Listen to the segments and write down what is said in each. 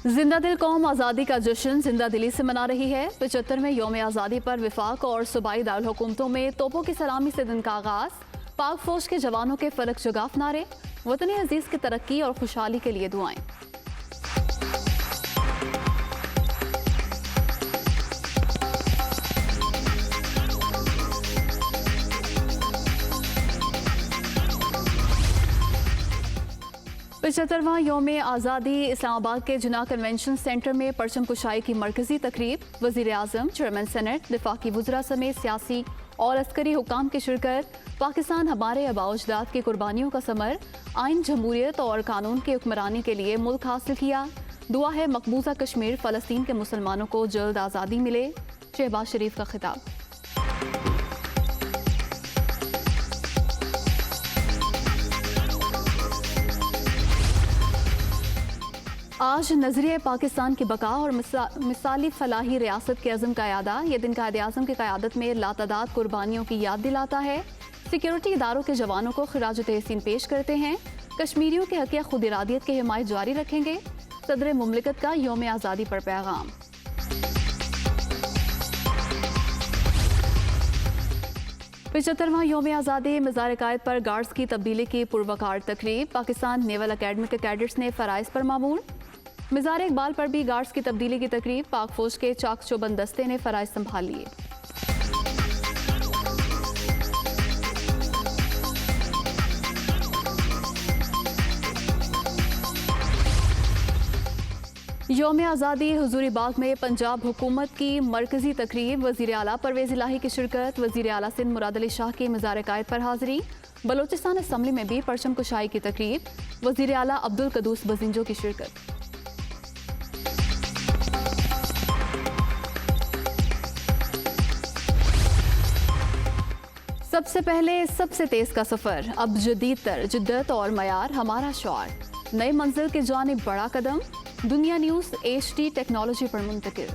जिंदा दिल कौम आज़ादी का जश्न जिंदा दिली से मना रही है। 75वें यौम आज़ादी पर विफाक और सूबाई दारुल हुकूमतों में तोपों की सलामी से दिन का आगाज। पाक फौज के जवानों के फलक जगाफ नारे, वतन अजीज की तरक्की और खुशहाली के लिए दुआएं। पचहत्तरवां यौम आज़ादी इस्लामाबाद के जुना कन्वेंशन सेंटर में परचम कुशाई की मरकजी तकरीब। वज़ीर आज़म, चेयरमैन सेनेट, दिफाकी वुज़रा समेत सियासी और अस्करी हुकाम की शिरकत। पाकिस्तान हमारे आबाओ अजदाद की कुर्बानियों का समर। आइन, जमहूरियत और कानून की हुक्मरानी के लिए मुल्क हासिल किया। दुआ है मकबूजा कश्मीर फ़लस्तीन के मुसलमानों को जल्द आज़ादी मिले। शहबाज शरीफ का खिताब। आज नजरिए पाकिस्तान की बका और मिसाली फलाही रियासत के अज़म का यादा। यह दिन कायद-ए-आज़म की क़यादत में लातादाद कुर्बानियों की याद दिलाता है। सिक्योरिटी इदारों के जवानों को खिराज तहसीन पेश करते हैं। कश्मीरियों के हक़ खुद इरादियत की हिमायत जारी रखेंगे। सदर मुमलिकत का यौम आज़ादी पर पैगाम। पचहत्तरवां यौम आज़ादी मज़ार कायद पर गार्ड्स की तब्दीली की पुरवकार तकरीब। पाकिस्तान नेवल अकेडमी के कैडेट्स ने फ़राइज़ पर मामूल। मज़ार इकबाल पर भी गार्ड्स की तब्दीली की तकरीब। पाक फौज के चाक चौबंद दस्ते ने फ़राइज़ संभाल लिए। यौम आज़ादी हुजूरी बाग में पंजाब हुकूमत की मरकजी तकरीब। वज़ीर आला परवेज़ इलाही की शिरकत। वज़ीर आला सिंध मुराद अली शाह की मज़ार कायद पर हाज़री। बलोचिस्तान असम्बली में भी परचम कुशाई की तकरीब। वज़ीर आला अब्दुल कदूस बजिंजो की शिरकत। सबसे पहले सबसे तेज का सफर, अब जदीद तर जिद्दत और मयार हमारा शौर। नई मंजिल की जानिब बड़ा कदम। दुनिया न्यूज़ HD टेक्नोलॉजी पर मुंतकिल।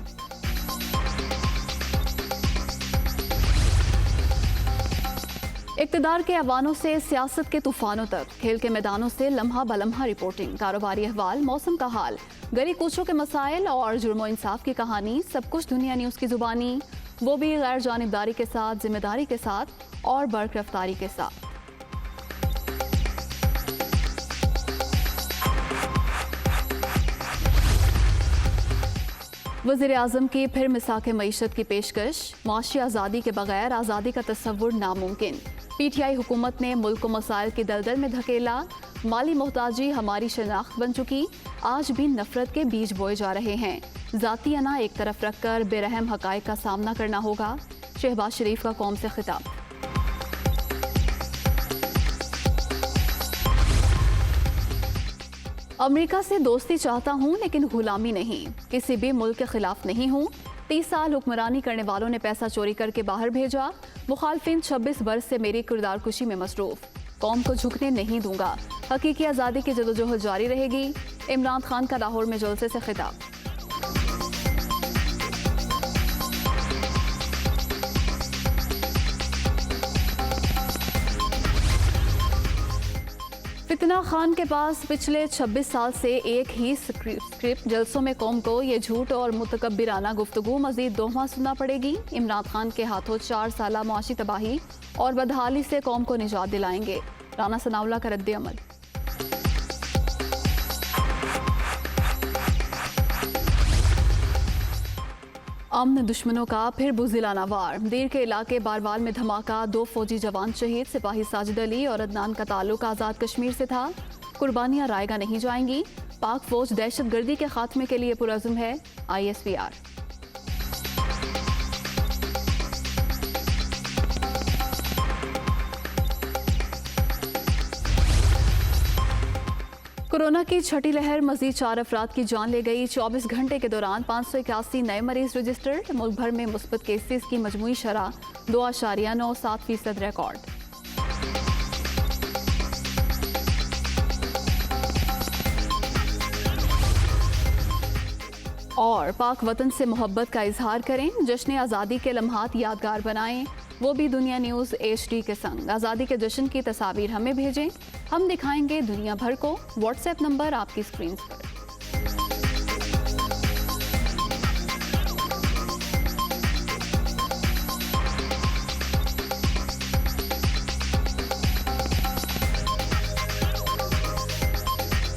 इक़्तिदार के ऐवानों से सियासत के तूफानों तक, खेल के मैदानों से लम्हा बलम्हा रिपोर्टिंग, कारोबारी अहवाल, मौसम का हाल, गली कूचों के मसाइल और जुर्मो इंसाफ की कहानी, सब कुछ दुनिया न्यूज़ की जुबानी, वो भी गैर जानिबदारी के साथ, जिम्मेदारी के साथ और बर्क रफ्तारी के साथ। वज़ीर आज़म की फिर मिसाक मईशत की पेशकश। मुआशी आज़ादी के बगैर आज़ादी का तस्वुर नामुमकिन। PTI हुकूमत ने मुल्क को मसाइल की दलदल में धकेला। माली मोहताजी हमारी शनाख्त बन चुकी। आज भी नफरत के बीज बोए जा रहे हैं। ज़ाती अना एक तरफ रखकर बेरहम हक़ाइक़ का सामना करना होगा। शहबाज शरीफ का कौम से खिताब। अमेरिका से दोस्ती चाहता हूँ लेकिन गुलामी नहीं। किसी भी मुल्क के खिलाफ नहीं हूँ। 30 साल हुक्मरानी करने वालों ने पैसा चोरी करके बाहर भेजा। मुखालफिन 26 बरस से मेरी किरदार कुशी में मसरूफ। कौम को झुकने नहीं दूंगा। हकीकी आज़ादी की जदोजहद जारी रहेगी। इमरान खान का लाहौर में जलसे से खिताब। फितना खान के पास पिछले 26 साल से एक ही स्क्रिप्ट। जलसों में कौम को ये झूठ और मुतकब्बिराना गुफ्तगू मजीद दोहमा सुनना पड़ेगी। इमरान खान के हाथों 4 साला मुआशी तबाही और बदहाली से कौम को निजात दिलाएंगे। राना सनाउल्लाह का रद्द अमल। अमन दुश्मनों का फिर बुज़िलाना वार। देर के इलाके बारवाल में धमाका, 2 फौजी जवान शहीद। सिपाही साजिद अली और अदनान का ताल्लुक आज़ाद कश्मीर से था। कुर्बानियां रायगा नहीं जाएंगी। पाक फौज दहशत गर्दी के खात्मे के लिए पुरअज़्म है। ISPR। कोरोना की छठी लहर मजीद 4 अफराद की जान ले गई। 24 घंटे के दौरान 581 नए मरीज रजिस्टर्ड। मुल्क भर में मुस्बत केसेस की मजमूई शरह 2.97% रिकॉर्ड। और पाक वतन से मोहब्बत का इजहार करें। जश्न आज़ादी के लम्हात यादगार बनाएं, वो भी दुनिया न्यूज़ HD के संग। आज़ादी के जश्न की तस्वीर हमें भेजें, हम दिखाएंगे दुनिया भर को। व्हाट्सएप नंबर आपकी स्क्रीन पर।